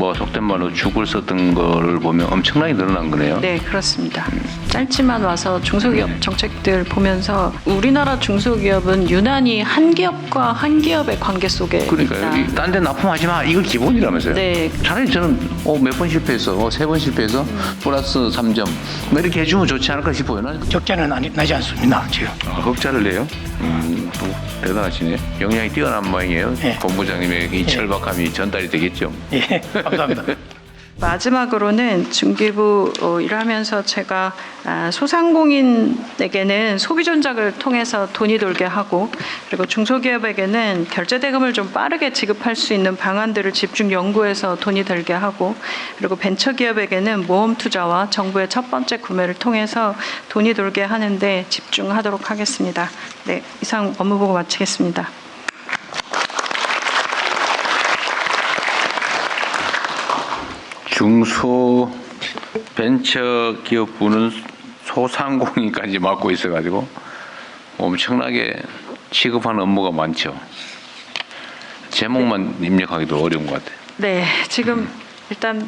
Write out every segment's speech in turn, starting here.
뭐 속된 말로 죽을 썼던 거를 보면 엄청나게 늘어난 거네요. 네, 그렇습니다. 짧지만 와서 중소기업 정책들 보면서 우리나라 중소기업은 유난히 한 기업과 한 기업의 관계 속에 그러니까요. 있다. 딴 데 납품하지 마. 이거 기본이라면서요. 네. 차라리 저는 몇 번 실패해서 3번 실패해서 플러스 3점 뭐 이렇게 해주면 좋지 않을까 싶어요. 난. 적자는 나지 않습니다. 지금. 흑자를 내요? 대단하시네. 역량이 뛰어난 모양이에요. 네. 본부장님의 이 철박함이 전달이 되겠죠. 예, 감사합니다. 마지막으로는 중기부 일을 하면서 제가 소상공인에게는 소비 전략을 통해서 돈이 돌게 하고, 그리고 중소기업에게는 결제 대금을 좀 빠르게 지급할 수 있는 방안들을 집중 연구해서 돈이 들게 하고, 그리고 벤처기업에게는 모험 투자와 정부의 첫 번째 구매를 통해서 돈이 돌게 하는데 집중하도록 하겠습니다. 네, 이상 업무보고 마치겠습니다. 중소 벤처기업부는 소상공인까지 맡고 있어가지고 엄청나게 취급하는 업무가 많죠. 제목만 입력하기도 어려운 것 같아요. 네, 지금 일단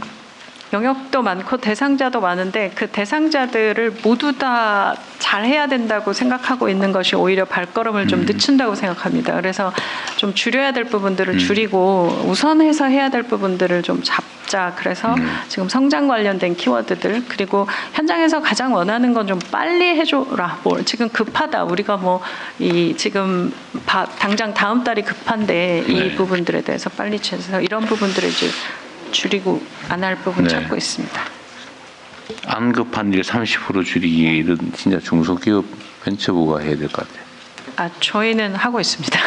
영역도 많고 대상자도 많은데 그 대상자들을 모두 다 잘해야 된다고 생각하고 있는 것이 오히려 발걸음을 좀 늦춘다고 생각합니다. 그래서 좀 줄여야 될 부분들을 줄이고 우선해서 해야 될 부분들을 좀 잡자. 그래서 지금 성장 관련된 키워드들, 그리고 현장에서 가장 원하는 건 좀 빨리 해줘라. 뭐 지금 급하다. 우리가 뭐 이 지금 당장 다음 달이 급한데 이 네. 부분들에 대해서 빨리 채서 이런 부분들을 이제 줄이고 안 할 부분 네. 찾고 있습니다. 안 급한 일 30% 줄이기 이런 진짜 중소기업 벤처부가 해야 될 것 같아요. 저희는 하고 있습니다.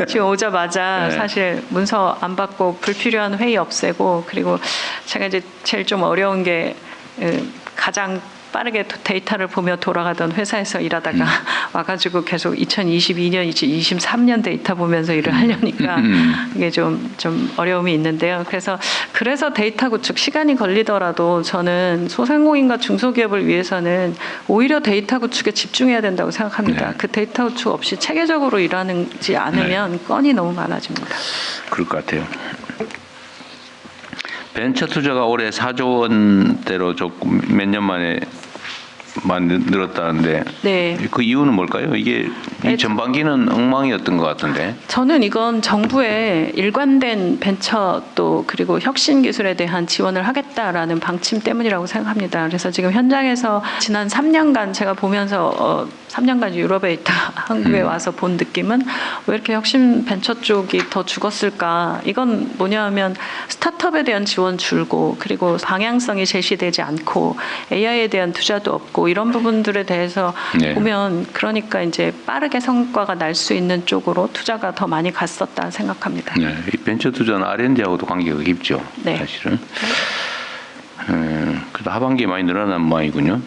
지금 오자마자 네. 사실 문서 안 받고 불필요한 회의 없애고, 그리고 제가 이제 제일 좀 어려운 게 가장 빠르게 데이터를 보며 돌아가던 회사에서 일하다가 와가지고 계속 2022년, 2023년 데이터 보면서 일을 하려니까 이게 좀 어려움이 있는데요. 그래서 데이터 구축 시간이 걸리더라도 저는 소상공인과 중소기업을 위해서는 오히려 데이터 구축에 집중해야 된다고 생각합니다. 네. 그 데이터 구축 없이 체계적으로 일하지 않으면 건이 너무 많아집니다. 그럴 것 같아요. 벤처 투자가 올해 4조 원대로 조금 몇 년 만에 늘었다는데 네. 그 이유는 뭘까요? 이게 이 전반기는 엉망이었던 것 같은데. 저는 이건 정부의 일관된 벤처 또 그리고 혁신 기술에 대한 지원을 하겠다라는 방침 때문이라고 생각합니다. 그래서 지금 현장에서 지난 3년간 제가 보면서 3년간 유럽에 있다 한국에 와서 본 느낌은 왜 이렇게 혁신 벤처 쪽이 더 죽었을까? 이건 뭐냐하면 스타트업에 대한 지원 줄고, 그리고 방향성이 제시되지 않고 AI에 대한 투자도 없고, 이런 부분들에 대해서 네. 보면 그러니까 이제 빠르게 성과가 날 수 있는 쪽으로 투자가 더 많이 갔었다 생각합니다. 네, 이 벤처 투자는 R&D하고도 관계가 깊죠. 네. 사실은. 그래도 하반기에 많이 늘어난 모양이군요.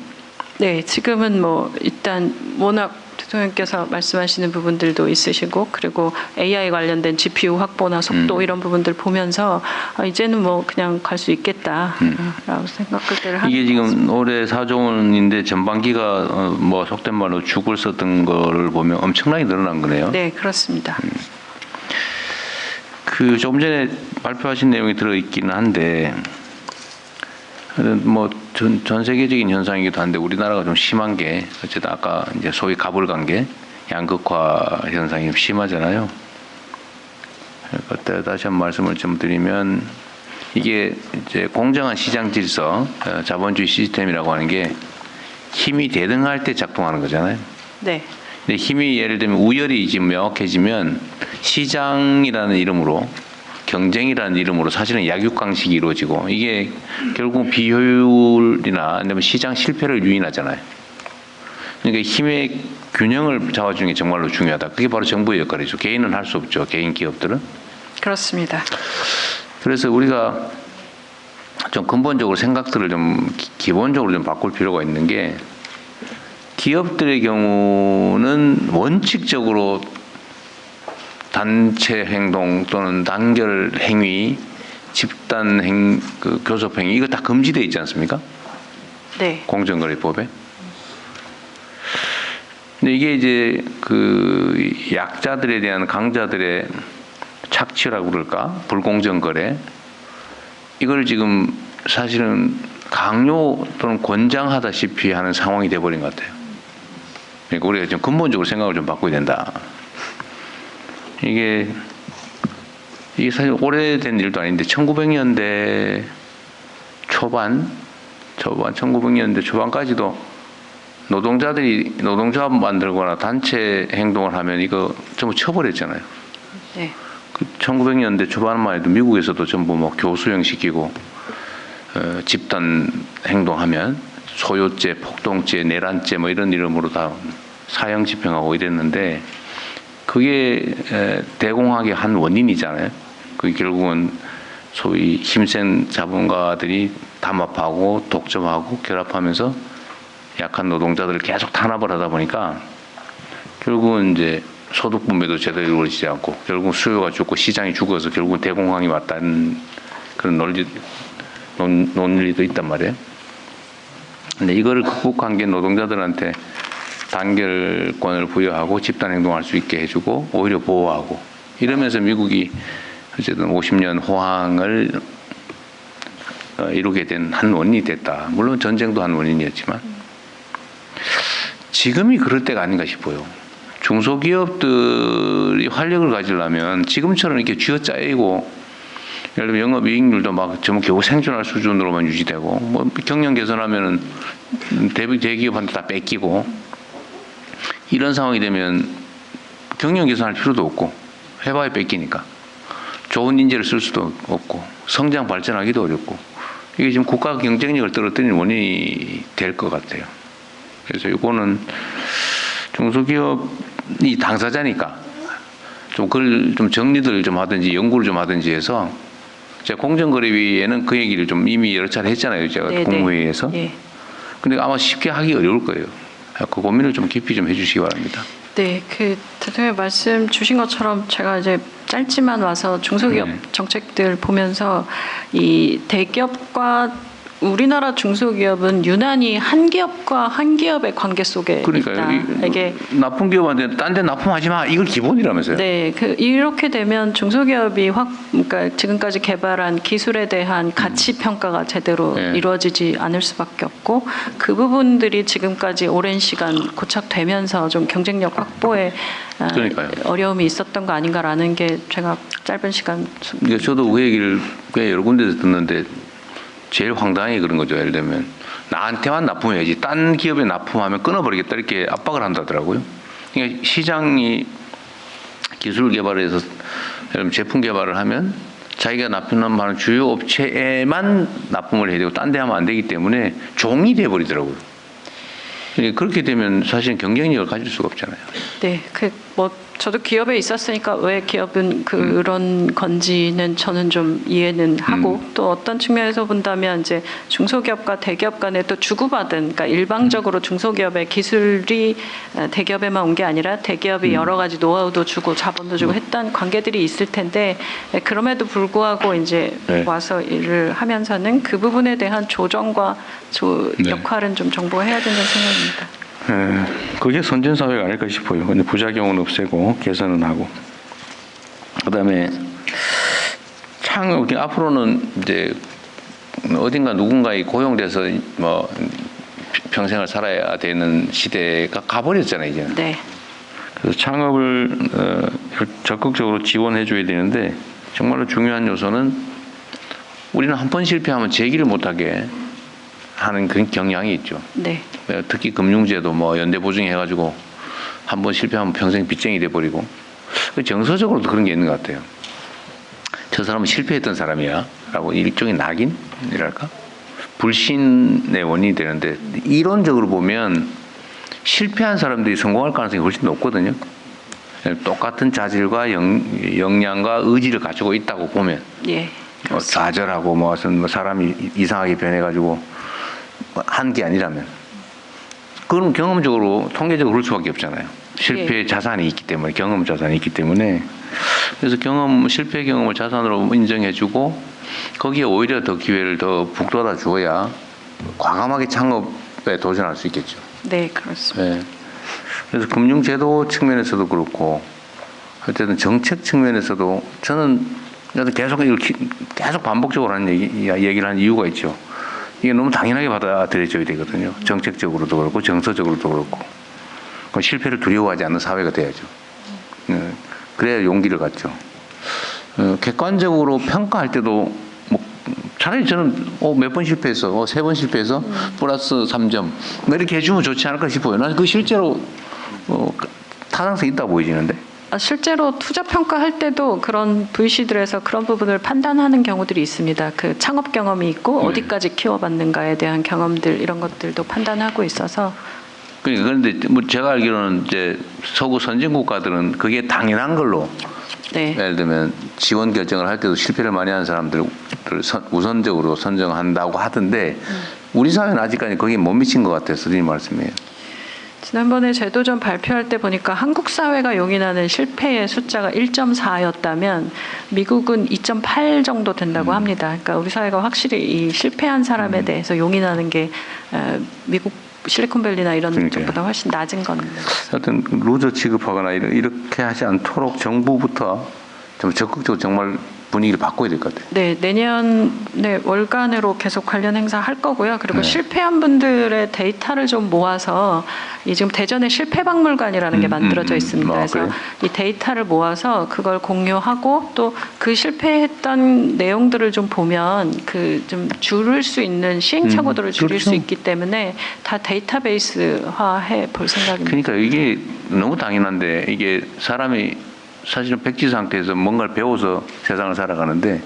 네, 지금은 뭐 일단 워낙 대통령께서 말씀하시는 부분들도 있으시고, 그리고 AI 관련된 GPU 확보나 속도 이런 부분들 보면서 이제는 뭐 그냥 갈 수 있겠다라고 생각을 하는 이게 지금 올해 4조 원인데 전반기가 뭐 속된 말로 죽을 썼던 거를 보면 엄청나게 늘어난 거네요. 네, 그렇습니다. 그 조금 전에 발표하신 내용이 들어있기는 한데 뭐 전 세계적인 현상이기도 한데 우리나라가 좀 심한 게 어쨌든 아까 이제 소위 가불관계 양극화 현상이 좀 심하잖아요. 그때 다시 한 번 말씀을 좀 드리면 이게 이제 공정한 시장 질서, 자본주의 시스템이라고 하는 게 힘이 대등할 때 작동하는 거잖아요. 네. 근데 힘이 예를 들면 우열이 지금 명확해지면 시장이라는 이름으로, 경쟁이라는 이름으로 사실은 약육강식이 이루어지고, 이게 결국 비효율이나 아니면 시장 실패를 유인하잖아요. 그러니까 힘의 균형을 잡아주는 게 정말로 중요하다. 그게 바로 정부의 역할이죠. 개인은 할 수 없죠. 개인 기업들은. 그렇습니다. 그래서 우리가 좀 근본적으로 생각들을 좀 기본적으로 좀 바꿀 필요가 있는 게, 기업들의 경우는 원칙적으로 단체 행동 또는 단결 행위, 집단 교섭 행위, 이거 다 금지되어 있지 않습니까? 네. 공정거래법에. 근데 이게 이제 그 약자들에 대한 강자들의 착취라고 그럴까? 불공정 거래. 이걸 지금 사실은 강요 또는 권장하다시피 하는 상황이 돼버린 것 같아요. 그러니까 우리가 좀 근본적으로 생각을 좀 바꿔야 된다. 이게 사실 오래된 일도 아닌데 1900년대 초반 1900년대 초반까지도 노동자들이 노동조합 만들거나 단체 행동을 하면 이거 전부 처벌했잖아요. 네. 1900년대 초반만 해도 미국에서도 전부 뭐 교수형 시키고 집단 행동하면 소요죄, 폭동죄, 내란죄 뭐 이런 이름으로 다 사형 집행하고 이랬는데 그게 대공황의 한 원인이잖아요. 그게 결국은 소위 힘센 자본가들이 담합하고 독점하고 결합하면서 약한 노동자들을 계속 탄압을 하다 보니까 결국은 이제 소득 분배도 제대로 이루어지지 않고 결국 수요가 죽고 시장이 죽어서 결국은 대공황이 왔다는 그런 논리도 있단 말이에요. 근데 이거를 극복한 게 노동자들한테 단결권을 부여하고 집단 행동할 수 있게 해주고 오히려 보호하고 이러면서 미국이 어쨌든 50년 호황을 이루게 된 한 원인이 됐다. 물론 전쟁도 한 원인이었지만 지금이 그럴 때가 아닌가 싶어요. 중소기업들이 활력을 가지려면 지금처럼 이렇게 쥐어짜이고 예를 들면 영업이익률도 막 전부 겨우 생존할 수준으로만 유지되고 뭐 경영 개선하면은 대기업한테 다 뺏기고 이런 상황이 되면 경영 개선할 필요도 없고 해봐야 뺏기니까 좋은 인재를 쓸 수도 없고 성장 발전하기도 어렵고 이게 지금 국가 경쟁력을 떨어뜨리는 원인이 될 것 같아요. 그래서 이거는 중소기업이 당사자니까 좀 그걸 좀 정리를 좀 하든지 연구를 좀 하든지 해서 제가 공정거래위에는 그 얘기를 좀 이미 여러 차례 했잖아요. 제가 네네. 국무회의에서. 예. 근데 아마 쉽게 하기 어려울 거예요. 그 고민을 좀 깊이 좀 해주시기 바랍니다. 네, 대통령 말씀 주신 것처럼 제가 이제 짧지만 와서 중소기업 네. 정책들 보면서 이 대기업과 우리나라 중소기업은 유난히 한 기업과 한 기업의 관계 속에 그러니까요. 있다. 이게 나쁜 기업한테 딴 데 납품하지 마. 이걸 기본이라면서요. 네, 이렇게 되면 중소기업이 그러니까 지금까지 개발한 기술에 대한 가치 평가가 제대로 네. 이루어지지 않을 수밖에 없고 그 부분들이 지금까지 오랜 시간 고착되면서 좀 경쟁력 확보에 그러니까요. 어려움이 있었던 거 아닌가라는 게 제가 짧은 시간 그러니까 저도 그 얘기를 꽤 여러 군데서 듣는데 제일 황당한 게 그런 거죠. 예를 들면 나한테만 납품해야지 딴 기업에 납품하면 끊어버리겠다 이렇게 압박을 한다더라고요. 그러니까 시장이 기술 개발에서 제품 개발을 하면 자기가 납품하는 주요 업체에만 납품을 해야 되고 딴 데 하면 안 되기 때문에 종이 돼버리더라고요. 그러니까 그렇게 되면 사실은 경쟁력을 가질 수가 없잖아요. 네, 저도 기업에 있었으니까 왜 기업은 그런 건지는 저는 좀 이해는 하고 또 어떤 측면에서 본다면 이제 중소기업과 대기업 간에 또 주고받은 그러니까 일방적으로 중소기업의 기술이 대기업에만 온 게 아니라 대기업이 여러 가지 노하우도 주고 자본도 주고 했던 관계들이 있을 텐데 그럼에도 불구하고 이제 네. 와서 일을 하면서는 그 부분에 대한 조정과 네. 역할은 좀 정보해야 된다는 생각입니다. 그게 선진사회가 아닐까 싶어요. 근데 부작용은 없애고 개선은 하고. 그다음에 창업 앞으로는 이제 어딘가 누군가에 고용돼서 뭐 평생을 살아야 되는 시대가 가버렸잖아요, 이제는. 네. 그래서 창업을 적극적으로 지원해줘야 되는데 정말로 중요한 요소는 우리는 한 번 실패하면 재기를 못하게 하는 그런 경향이 있죠. 네. 특히 금융제도 뭐 연대 보증해가지고 한 번 실패하면 평생 빚쟁이 돼버리고 정서적으로도 그런 게 있는 것 같아요. 저 사람은 실패했던 사람이야라고 일종의 낙인이랄까 불신의 원인이 되는데 이론적으로 보면 실패한 사람들이 성공할 가능성이 훨씬 높거든요. 똑같은 자질과 역량과 의지를 가지고 있다고 보면 예. 좌절하고 무슨 사람이 이상하게 변해가지고 한 게 아니라면 그건 경험적으로 통계적으로 그럴 수밖에 없잖아요. 실패 자산이 있기 때문에 경험 자산이 있기 때문에 그래서 실패 경험을 자산으로 인정해주고 거기에 오히려 더 기회를 더 북돋아 주어야 과감하게 창업에 도전할 수 있겠죠. 네, 그렇습니다. 네. 그래서 금융제도 측면에서도 그렇고 어쨌든 정책 측면에서도 저는 그래서 계속 이걸 계속 반복적으로 하는 얘기를 하는 이유가 있죠. 이게 너무 당연하게 받아들여져야 되거든요. 정책적으로도 그렇고 정서적으로도 그렇고. 그럼 실패를 두려워하지 않는 사회가 돼야죠. 그래야 용기를 갖죠. 객관적으로 평가할 때도 뭐 차라리 저는 몇 번 실패해서 3번 실패해서 플러스 3점 뭐 이렇게 해주면 좋지 않을까 싶어요. 난 그 실제로 타당성이 있다고 보이지는데. 실제로 투자 평가할 때도 그런 VC들에서 그런 부분을 판단하는 경우들이 있습니다. 그 창업 경험이 있고 어디까지 키워봤는가에 대한 경험들 이런 것들도 판단하고 있어서. 그런데 뭐 제가 알기로는 이제 서구 선진 국가들은 그게 당연한 걸로. 네. 예를 들면 지원 결정을 할 때도 실패를 많이 하는 사람들을 우선적으로 선정한다고 하던데 우리 사회는 아직까지 거기에 못 미친 것 같아요. 선생님 말씀이에요. 지난번에 제도전 발표할 때 보니까 한국 사회가 용인하는 실패의 숫자가 1.4였다면 미국은 2.8 정도 된다고 합니다. 그러니까 우리 사회가 확실히 이 실패한 사람에 대해서 용인하는 게 미국 실리콘밸리나 이런 그러니까요. 쪽보다 훨씬 낮은 겁니다. 하여튼 루저 취급하거나 이렇게 하지 않도록 정부부터 좀 적극적으로 정말 분위기를 바꿔야 될 것 같아요. 네, 내년에 월간으로 계속 관련 행사 할 거고요. 그리고 네. 실패한 분들의 데이터를 좀 모아서 이 지금 대전에 실패박물관이라는 게 만들어져 있습니다. 그래서 그래요? 이 데이터를 모아서 그걸 공유하고 또 그 실패했던 내용들을 좀 보면 그 좀 줄일 수 있는 시행착오들을 줄일 그렇죠. 수 있기 때문에 다 데이터베이스화해 볼 생각입니다. 그러니까 이게 너무 당연한데 이게 사람이 사실은 백지 상태에서 뭔가를 배워서 세상을 살아가는데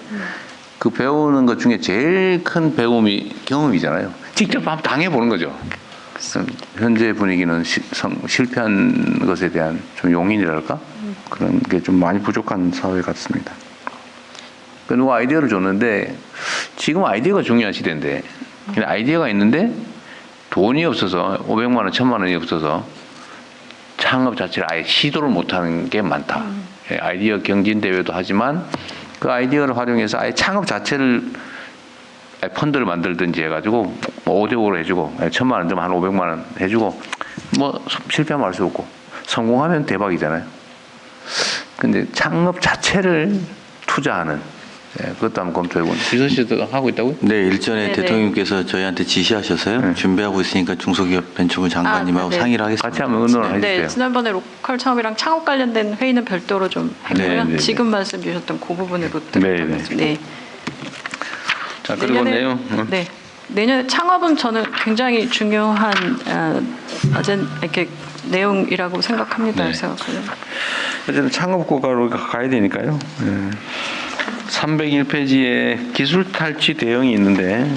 그 배우는 것 중에 제일 큰 배움이 경험이잖아요. 직접 한번 당해보는 거죠. 현재 분위기는 실패한 것에 대한 좀 용인이랄까? 그런 게 좀 많이 부족한 사회 같습니다. 그 누가 아이디어를 줬는데 지금 아이디어가 중요한 시대인데 아이디어가 있는데 돈이 없어서 500만 원, 1000만 원이 없어서 창업 자체를 아예 시도를 못하는 게 많다. 아이디어 경진 대회도 하지만 그 아이디어를 활용해서 아예 창업 자체를 펀드를 만들든지 해가지고 뭐 5대5로 해주고 1000만 원 좀 한 500만 원 해주고 뭐 실패하면 알 수 없고 성공하면 대박이잖아요. 근데 창업 자체를 투자하는 그것도 한번 검토해보는. 비서 씨도 하고 있다고요? 네, 일전에 네네. 대통령께서 저희한테 지시하셨어요. 네. 준비하고 있으니까 중소기업 벤처부 장관님하고 네네. 상의를 하겠습니다. 같이 한번 의논을 네, 해주세요. 지난번에 로컬 창업이랑 창업 관련된 회의는 별도로 좀 했고요. 네. 지금 말씀 주셨던 그 부분으로 네, 들어가겠습니다. 네. 자, 그리고 내용. 네. 내년에 창업은 저는 굉장히 중요한 이렇게 내용이라고 생각합니다. 네. 그래서 어쨌든 창업 국가로 가야 되니까요. 301페이지에 기술 탈취 대응이 있는데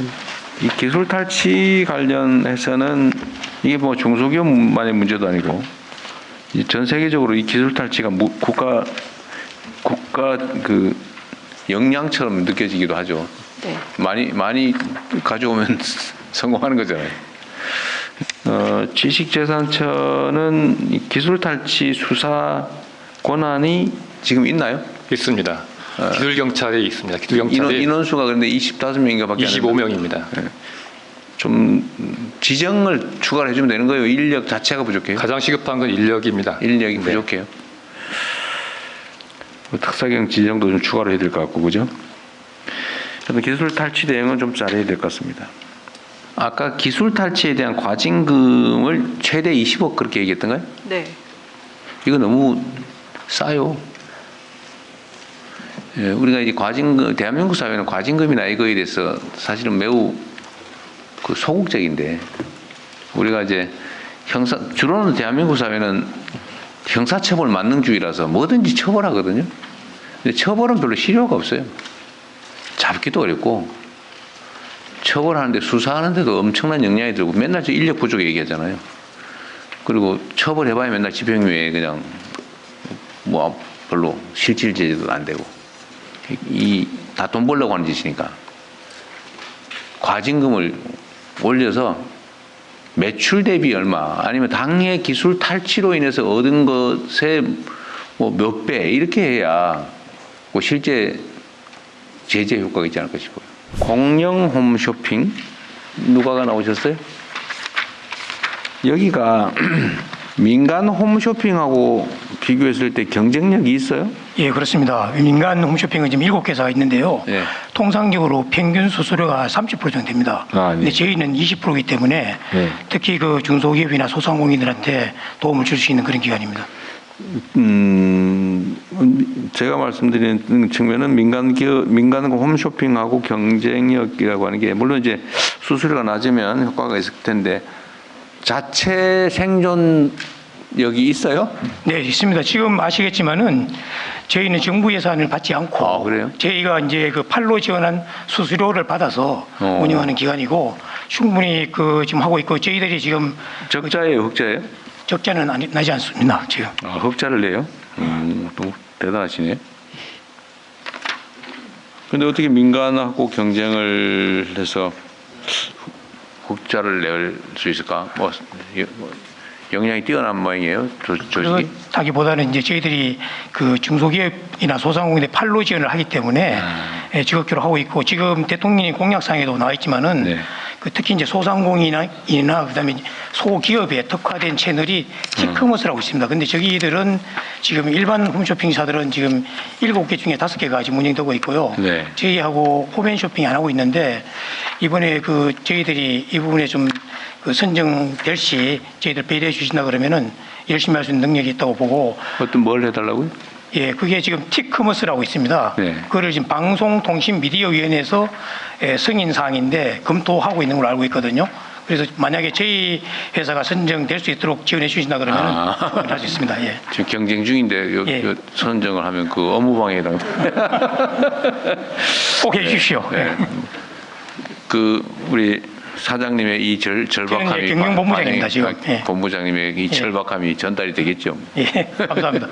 이 기술 탈취 관련해서는 이게 뭐 중소기업만의 문제도 아니고 전 세계적으로 이 기술 탈취가 국가 그 역량처럼 느껴지기도 하죠. 네. 많이 가져오면 성공하는 거잖아요. 지식재산처는 이 기술 탈취 수사 권한이 지금 있나요? 있습니다. 기술 경찰이 있습니다. 기술 경찰이 인원수가 그런데 25명인가밖에 안 25명입니다. 좀 지정을 추가를 해주면 되는 거예요. 인력 자체가 부족해요. 가장 시급한 건 인력입니다. 인력이 네. 부족해요. 특사경 지정도 좀 추가로 해야 될 것 같고 그죠? 저는 기술 탈취 대응은 좀 잘해야 될 것 같습니다. 아까 기술 탈취에 대한 과징금을 최대 20억 그렇게 얘기했던가요? 네. 이거 너무 싸요. 예, 우리가 이제 과징금, 대한민국 사회는 과징금이나 이거에 대해서 사실은 매우 그 소극적인데, 우리가 이제 주로는 대한민국 사회는 형사처벌 만능주의라서 뭐든지 처벌하거든요. 근데 처벌은 별로 실효가 없어요. 잡기도 어렵고, 처벌하는데 수사하는데도 엄청난 역량이 들고, 맨날 저 인력 부족 얘기하잖아요. 그리고 처벌해봐야 맨날 집행유예 그냥 뭐 별로 실질제재도 안 되고, 다 돈 벌려고 하는 짓이니까 과징금을 올려서 매출 대비 얼마 아니면 당해 기술 탈취로 인해서 얻은 것의 뭐 몇 배 이렇게 해야 뭐 실제 제재 효과가 있지 않을까 싶어요. 공영 홈쇼핑 누가가 나오셨어요? 여기가 민간 홈쇼핑하고 비교했을 때 경쟁력이 있어요? 예, 그렇습니다. 민간 홈쇼핑은 지금 7개사가 있는데요. 예. 통상적으로 평균 수수료가 30% 정도 됩니다. 아, 네. 근데 저희는 20%이기 때문에 네. 특히 그 중소기업이나 소상공인들한테 도움을 줄 수 있는 그런 기관입니다. 제가 말씀드리는 측면은 민간 홈쇼핑하고 경쟁력이라고 하는 게 물론 이제 수수료가 낮으면 효과가 있을 텐데 자체 생존력이 있어요? 네, 있습니다. 지금 아시겠지만은 저희는 정부 예산을 받지 않고 아, 그래요? 저희가 이제 그 팔로 지원한 수수료를 받아서 운영하는 기관이고 충분히 그 지금 하고 있고 저희들이 지금 적자예요, 흑자예요? 적자는 나지 않습니다. 지금. 아, 흑자를 내요? 또 대단하시네. 근데 어떻게 민간하고 경쟁을 해서 흑자를 낼 수 있을까? 역량이 뛰어난 모양이에요, 조직이? 그렇다기보다는 이제 저희들이 그 중소기업이나 소상공인의 팔로 지원을 하기 때문에 예, 지속적으로 하고 있고 지금 대통령이 공약상에도 나와 있지만은 네. 그 특히 이제 소상공인이나 그다음에 소기업에 특화된 채널이 티커머스라고 있습니다. 근데 저기들은 지금 일반 홈쇼핑사들은 지금 7개 중에 5개가 지금 운영되고 있고요. 네. 저희하고 홈앤쇼핑이 안 하고 있는데 이번에 그 저희들이 이 부분에 좀 그 선정될 시 저희들 배려해 주신다 그러면은 열심히 할 수 있는 능력이 있다고 보고 어떤 뭘 해달라고요? 예, 그게 지금 티커머스라고 있습니다. 네. 그거를 지금 방송통신미디어위원회에서 승인 사항인데 검토하고 있는 걸로 알고 있거든요. 그래서 만약에 저희 회사가 선정될 수 있도록 지원해 주신다 그러면 할 수 있습니다. 예. 지금 경쟁 중인데 예. 선정을 하면 그 업무방해랑 꼭 해주십시오. 네. 그 우리 사장님의 이 절박함이 저는 경영본부장입니다, 지금. 본부장님의 이 절박함이 전달이 되겠죠. 예, 감사합니다.